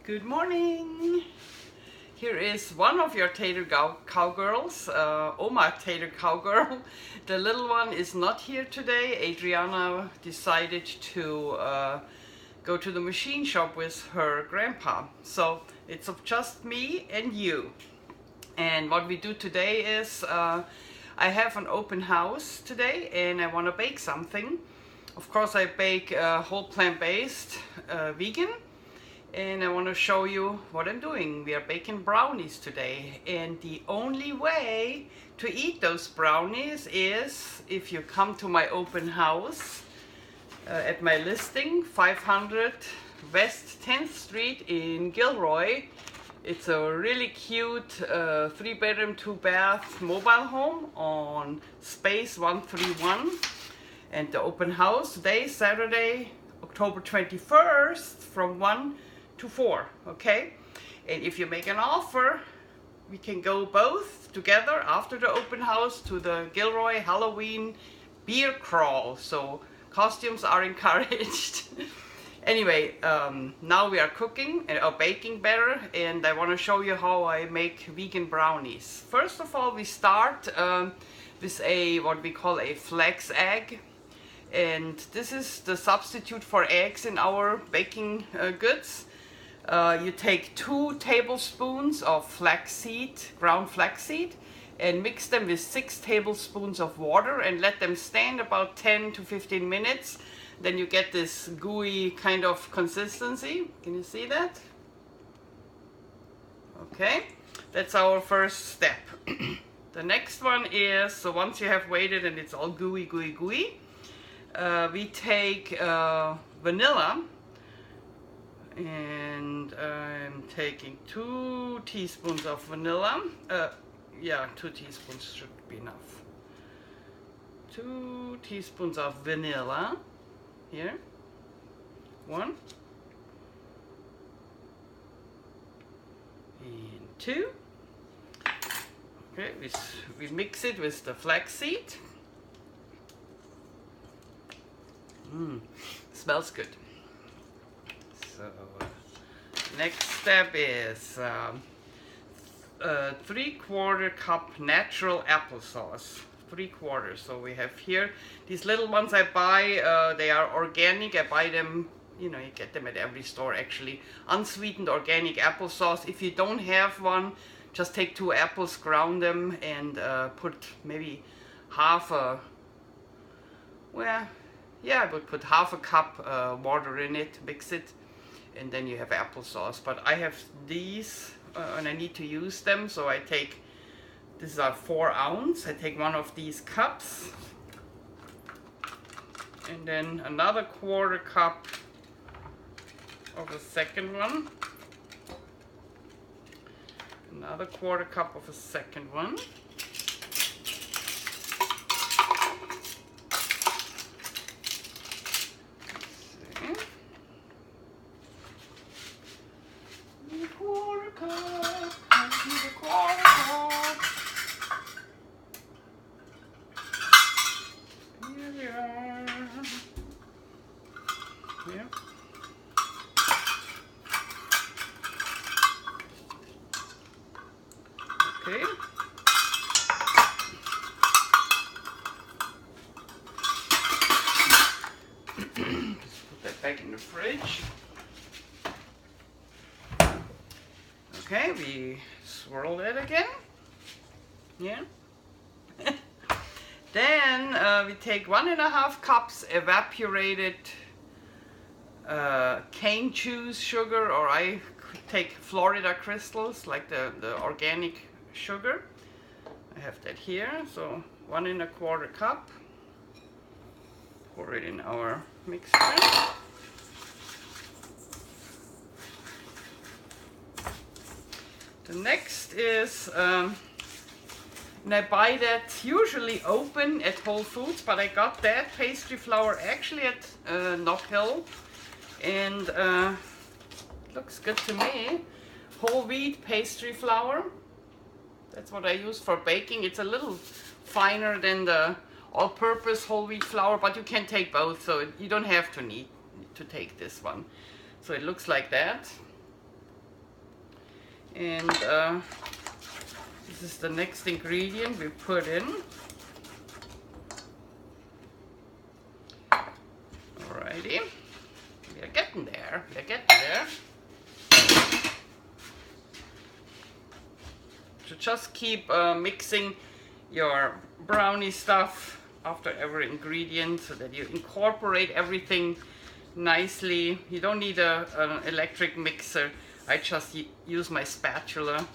Good morning! Here is one of your tater cowgirls, Oma tater cowgirl. The little one is not here today. Adriana decided to go to the machine shop with her grandpa. So it's just me and you. And what we do today is I have an open house today and I want to bake something. Of course I bake whole plant-based vegan. And I want to show you what I'm doing. We are baking brownies today, and the only way to eat those brownies is if you come to my open house at my listing, 500 West 10th Street in Gilroy. It's a really cute 3-bedroom, 2-bath mobile home on space 131, and the open house today, Saturday, October 21st, from 1 to 4, okay? And if you make an offer, we can go both together after the open house to the Gilroy Halloween beer crawl. So costumes are encouraged. Anyway, now we are cooking or baking better, and I want to show you how I make vegan brownies. First of all, we start with what we call a flaxegg. And this is the substitute for eggs in our baking goods. You take 2 tablespoons of flaxseed, ground flaxseed, and mix them with 6 tablespoons of water and let them stand about 10 to 15 minutes. Then you get this gooey kind of consistency. Can you see that? Okay, that's our first step. The next one is, so once you have waited and it's all gooey, we take vanilla. And I'm taking 2 teaspoons of vanilla. Yeah, 2 teaspoons should be enough. 2 teaspoons of vanilla. Here. 1. And 2. Okay, we mix it with the flaxseed. Smells good. So next step is 3/4 cup natural applesauce. 3/4. So we have here these little ones I buy. They are organic. I buy them. You know, you get them at every store actually. Unsweetened organic applesauce. If you don't have one, just take 2 apples, ground them, and put maybe half a. Well, yeah, I would put half a cup water in it. Mix it. And then you have applesauce. But I have these and I need to use them, so I take, these are 4 ounce. I take 1 of these cups, and then another 1/4 cup of the second one, another 1/4 cup of a second one. Okay. Just put that back in the fridge. Okay, we swirl that again. Yeah. Then we take 1.5 cups evaporated cane juice sugar, or I take Florida crystals, like the organic sugar. I have that here, so 1.25 cup. Pour it in our mixture. The next is, and I buy that usually open at Whole Foods, but I got that pastry flour actually at Knock Hill, and looks good to me. Whole wheat pastry flour. That's what I use for baking. It's a little finer than the all-purpose whole wheat flour, but you can take both, so you don't have to need to take this one. So it looks like that. And this is the next ingredient we put in. Alrighty, we are getting there, we are getting there. So just keep mixing your brownie stuff after every ingredient so that you incorporate everything nicely. You don't need an electric mixer. I just use my spatula.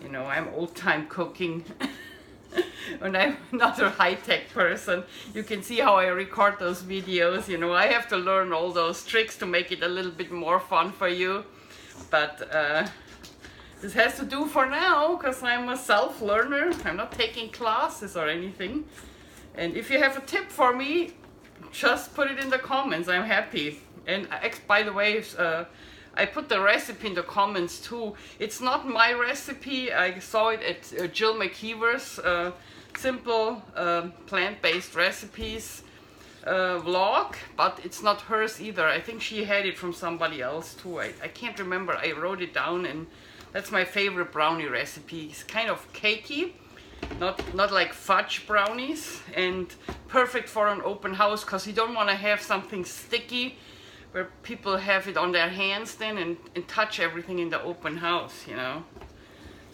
You know, I'm old-time cooking and I'm not a high-tech person. You can see how I record those videos. You know, I have to learn all those tricks to make it a little bit more fun for you. But this has to do for now because I'm a self-learner. I'm not taking classes or anything. And if you have a tip for me, just put it in the comments. I'm happy. And by the way, I put the recipe in the comments too. It's not my recipe. I saw it at Jill McKeever's simple plant-based recipes vlog, but it's not hers either. I think she had it from somebody else too. I can't remember. I wrote it down, and that's my favorite brownie recipe. It's kind of cakey, not like fudge brownies, and perfect for an open house because you don't want to have something sticky where people have it on their hands then and touch everything in the open house, you know.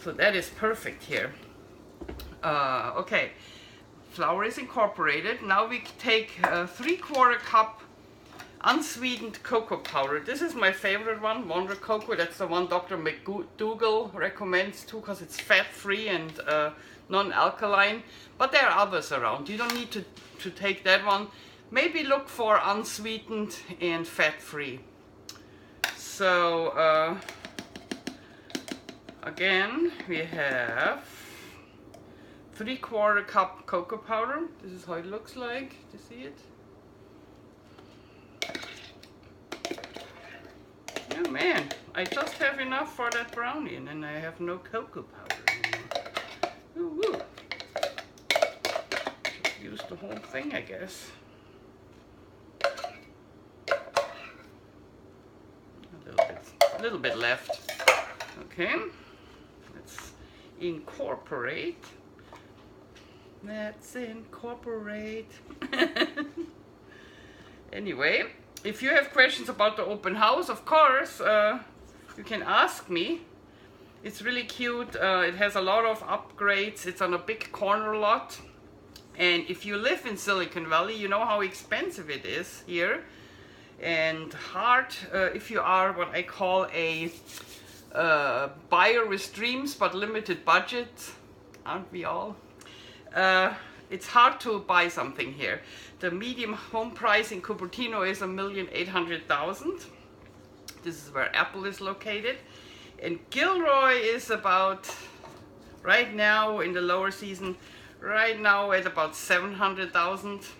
So that is perfect here. Okay, flour is incorporated. Now we take a 3/4 cup unsweetened cocoa powder. This is my favorite one, Wonder Cocoa. That's the one Dr. McDougall recommends too because it's fat-free and non-alkaline. But there are others around. You don't need to take that one. Maybe look for unsweetened and fat-free. So again, we have 3/4 cup cocoa powder. This is how it looks like. Do you see it? Oh man, I just have enough for that brownie, and then I have no cocoa powder anymore. Ooh, woo. Just use the whole thing, I guess. A little bit left. Okay, let's incorporate. Let's incorporate. Anyway, if you have questions about the open house, of course, you can ask me. It's really cute. It has a lot of upgrades. It's on a big corner lot. And if you live in Silicon Valley, you know how expensive it is here. And hard if you are what I call a buyer with dreams but limited budget, aren't we all? It's hard to buy something here. The medium home price in Cupertino is $1,800,000. This is where Apple is located. And Gilroy is about, right now in the lower season, right now at about $700,000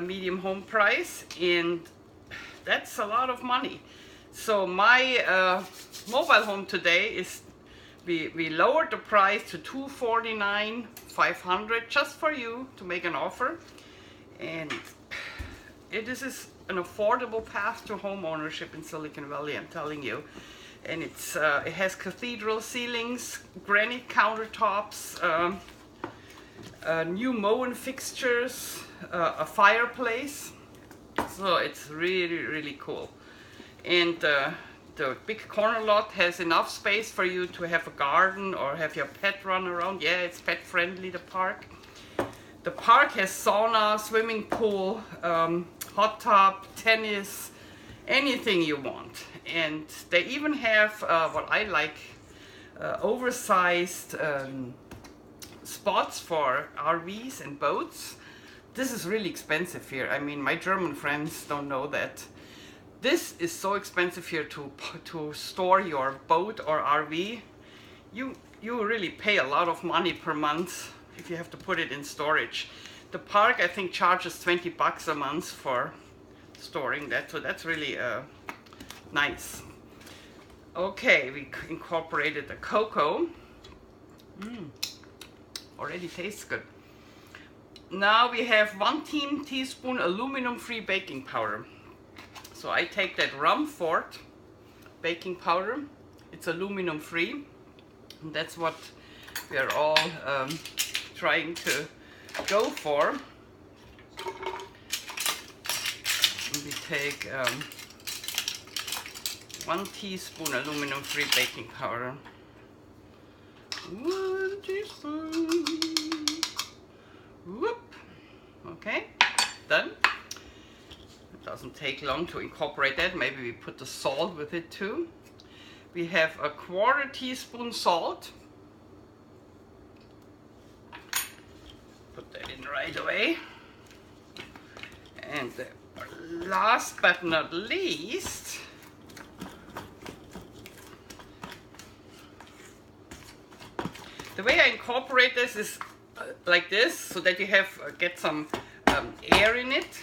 medium home price. And that's a lot of money. So my mobile home today is, we lowered the price to $249,500 just for you to make an offer. And this is an affordable path to home ownership in Silicon Valley, I'm telling you. And it's it has cathedral ceilings, granite countertops, new Moen fixtures, a fireplace. So it's really, really cool. And the big corner lot has enough space for you to have a garden or have your pet run around. Yeah, it's pet friendly, the park. The park has sauna, swimming pool, hot tub, tennis, anything you want. And they even have what I like, oversized spots for RVs and boats. This is really expensive here. I mean, my German friends don't know that. This is so expensive here to store your boat or RV. You really pay a lot of money per month if you have to put it in storage. The park, I think, charges 20 bucks a month for storing that, so that's really nice. Okay, we incorporated the cocoa. Already tastes good. Now we have 1 teaspoon aluminum-free baking powder. So I take that Rumford baking powder. It's aluminum free. And that's what we are all trying to go for. And we take 1 teaspoon aluminum free baking powder. 1 teaspoon. Whoop. Okay, done. It doesn't take long to incorporate that. Maybe we put the salt with it too. We have a 1/4 teaspoon salt. Put that in right away. And last but not least, the way I incorporate this is like this, so that you have get some air in it,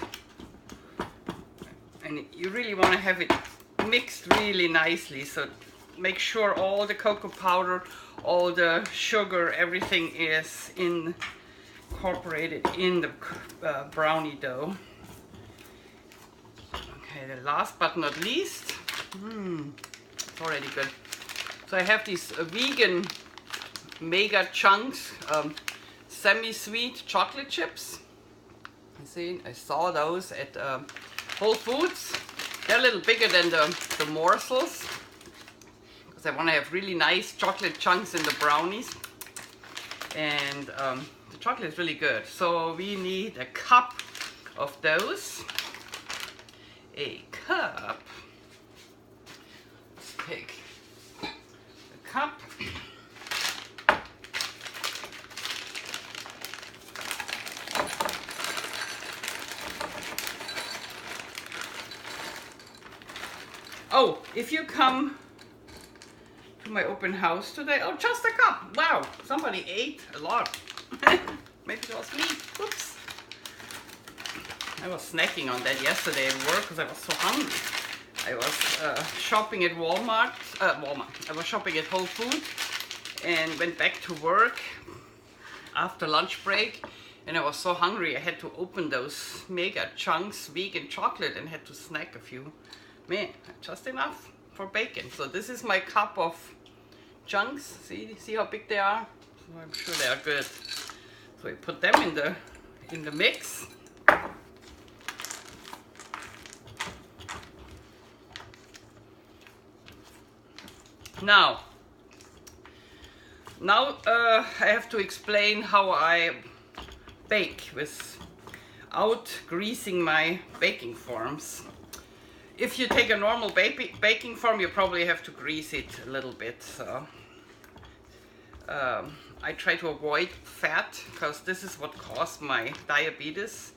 and you really want to have it mixed really nicely. So make sure all the cocoa powder, all the sugar, everything is incorporated in the brownie dough. Okay, the last but not least, it's already good. So I have these vegan mega chunks, semi-sweet chocolate chips. You see, I saw those at Whole Foods. They're a little bigger than the morsels, because I want to have really nice chocolate chunks in the brownies. And the chocolate is really good. So we need a cup of those. A cup. Let's take a cup. Oh, if you come to my open house today, oh, just a cup. Wow, somebody ate a lot. Maybe it was me. Oops. I was snacking on that yesterday at work because I was so hungry. I was shopping at Walmart. I was shopping at Whole Foods and went back to work after lunch break. And I was so hungry I had to open those mega chunks vegan chocolate and had to snack a few. Man, just enough for bacon. So this is my cup of chunks. See how big they are? So I'm sure they are good. So we put them in the mix. Now I have to explain how I bake without greasing my baking forms. If you take a normal baking form, you probably have to grease it a little bit. So I try to avoid fat, because this is what caused my diabetes.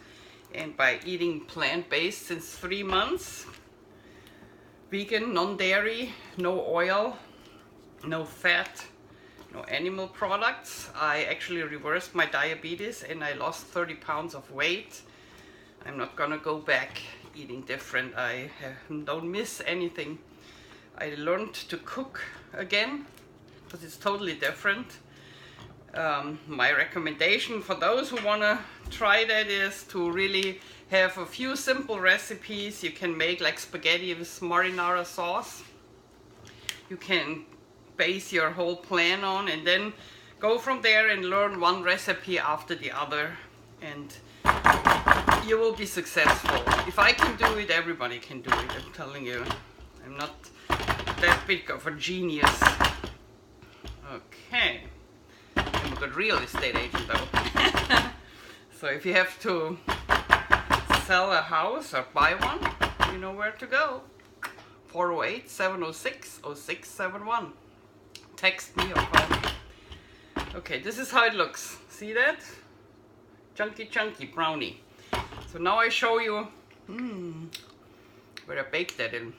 And by eating plant-based since 3 months, vegan, non-dairy, no oil, no fat, no animal products, I actually reversed my diabetes and I lost 30 pounds of weight. I'm not gonna go back eating different. I don't miss anything. I learned to cook again, because it's totally different. My recommendation for those who want to try that is to really have a few simple recipes you can make, like spaghetti with marinara sauce. You can base your whole plan on and then go from there and learn one recipe after the other, and you will be successful. If I can do it, everybody can do it. I'm telling you, I'm not that big of a genius. Okay, I'm a good real estate agent though. So if you have to sell a house or buy one, you know where to go. 408-706-0671. Text me or call me. Okay, this is how it looks. See that? Chunky brownie. So now I show you where I baked that in.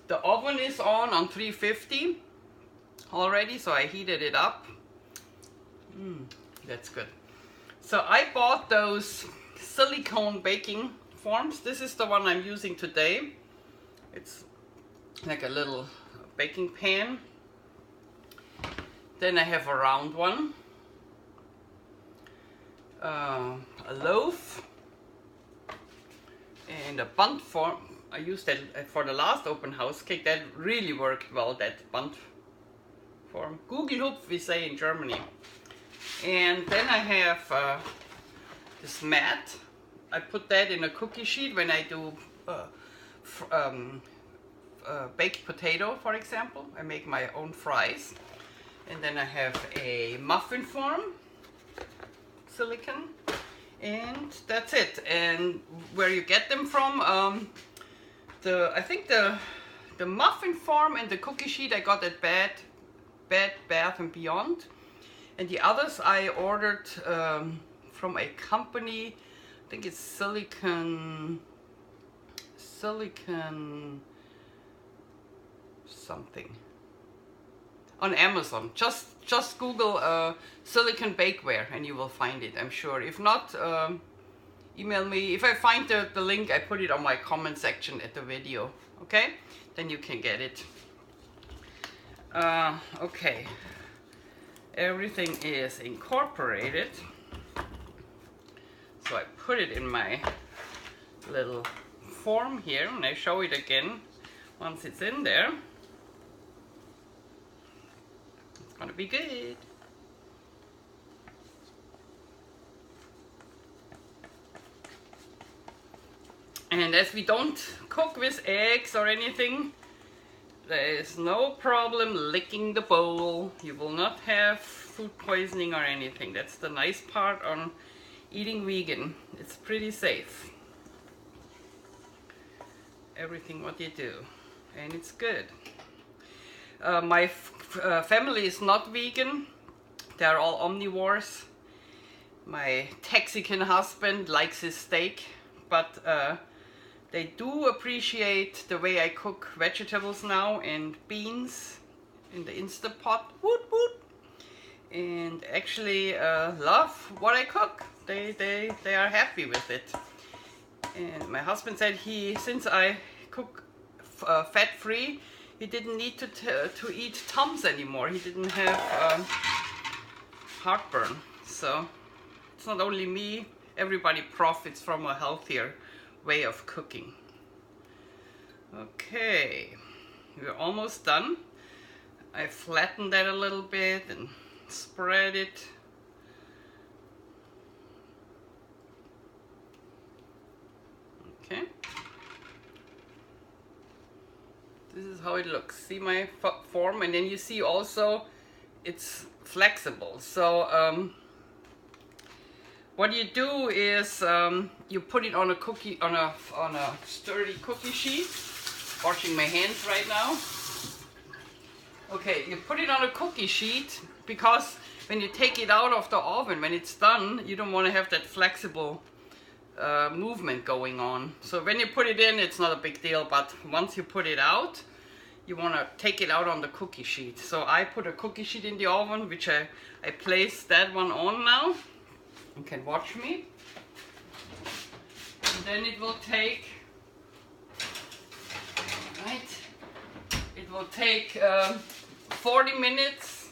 The oven is on 350 already, so I heated it up. That's good. So I bought those silicone baking forms. This is the one I'm using today. It's like a little baking pan. Then I have a round one, a loaf, and a bundt form, I used that for the last open house cake. That really worked well, that bund form. Kugelhupf, we say in Germany. And then I have this mat. I put that in a cookie sheet when I do baked potato, for example. I make my own fries. And then I have a muffin form, silicone. And that's it. And where you get them from, I think the muffin form and the cookie sheet I got at Bed Bath & Beyond. And the others I ordered from a company, I think it's silicone something. On Amazon. Just Google silicone bakeware and you will find it, I'm sure. If not, email me. If I find the link, I put it on my comment section at the video. Okay? Then you can get it. Okay. Everything is incorporated. So I put it in my little form here and I show it again once it's in there. Gonna be good. And as we don't cook with eggs or anything, there is no problem licking the bowl. You will not have food poisoning or anything. That's the nice part on eating vegan. It's pretty safe. Everything what you do, and it's good. My family is not vegan. They are all omnivores. My Texican husband likes his steak, but they do appreciate the way I cook vegetables now and beans in the Instant Pot. Woot woot! And actually love what I cook. They are happy with it. And my husband said since I cook fat-free, he didn't need to eat Tums anymore. He didn't have heartburn. So it's not only me, everybody profits from a healthier way of cooking. Okay, we're almost done. I flattened that a little bit and spread it. Okay. This is how it looks. See my form, and then you see also it's flexible. So what you do is you put it on a sturdy cookie sheet. Washing my hands right now. Okay, you put it on a cookie sheet because when you take it out of the oven, when it's done, you don't want to have that flexible movement going on. So when you put it in, it's not a big deal, but once you put it out, you want to take it out on the cookie sheet. So I put a cookie sheet in the oven, which I placed that one on now. You can watch me. And then it will take, it will take 40 minutes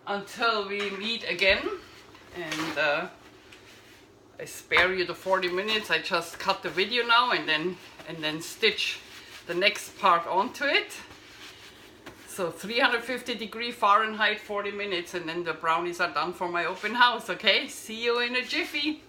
until we meet again. And I spare you the 40 minutes. I just cut the video now and then stitch the next part onto it. So 350 degree Fahrenheit, 40 minutes, and then the brownies are done for my open house. Okay, see you in a jiffy.